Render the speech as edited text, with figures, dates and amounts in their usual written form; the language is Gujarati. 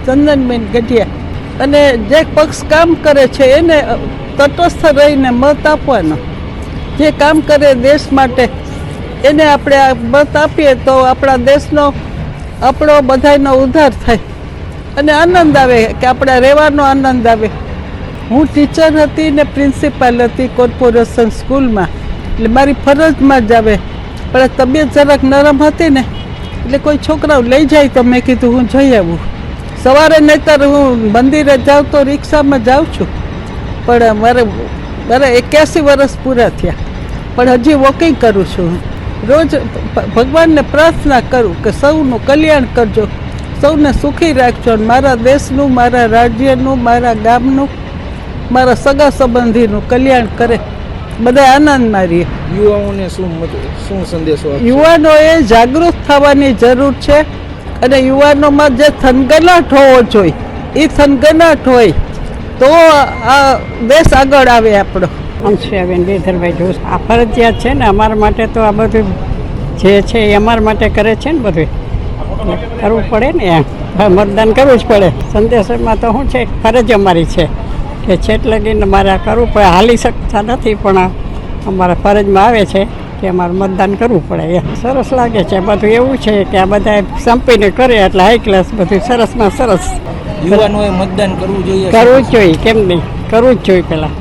ચંદનબેન ગઢિયા. અને જે પક્ષ કામ કરે છે એને તટસ્થ રહીને મત આપવાનો. જે કામ કરે દેશ માટે એને આપણે મત આપીએ તો આપણા દેશનો આપણો બધાનો ઉદ્ધાર થાય અને આનંદ આવે કે આપણે રહેવાનો આનંદ આવે. હું ટીચર હતી ને પ્રિન્સિપાલ હતી કોર્પોરેશન સ્કૂલમાં, એટલે મારી ફરજમાં જ આવે. પણ તબિયત જરાક નરમ હતી ને એટલે કોઈ છોકરાઓ લઈ જાય તો મેં કીધું હું જઈ આવું. સવારે નહીંતર હું મંદિરે જાઉં તો રિક્ષામાં જાઉં છું, પણ મારે 81 વર્ષ પૂરા થયા પણ હજી વોકિંગ કરું છું. રોજ ભગવાનને પ્રાર્થના કરું કે સૌનું કલ્યાણ કરજો, સૌને સુખી રાખજો, મારા દેશનું, મારા રાજ્યનું, મારા ગામનું, મારા સગા સંબંધીનું કલ્યાણ કરે, બધા આનંદમાં રહીએ. યુવાઓને શું સંદેશો આપશો? યુવાનોએ જાગૃત થવાની જરૂર છે અને યુવાનોમાં જે થનગનાટ હોવો જોઈએ એ થનગનાટ હોય તો આ દેશ આગળ આવે આપણો. અંશુયાબેન બેધરભાઈ જોશ. આ ફરજિયાત છે ને અમારા માટે, તો આ બધું જે છે એ અમારા માટે કરે છે ને બધું, એટલે કરવું પડે ને. મતદાન કરવું જ પડે. સંદેશમાં તો શું છે, ફરજ અમારી છે કે છેટ લગીને મારે કરવું પડે. હાલી શકતા નથી પણ અમારા ફરજમાં આવે છે કે અમારે મતદાન કરવું પડે. સરસ લાગે છે બધું. એવું છે કે આ બધા સંપીને કરે એટલે હાઈ ક્લાસ બધું સરસમાં સરસ. યુવાનોએ મતદાન કરવું જોઈએ. કરવું જ જોઈએ, કેમ નહીં, કરવું જ જોઈએ પહેલાં.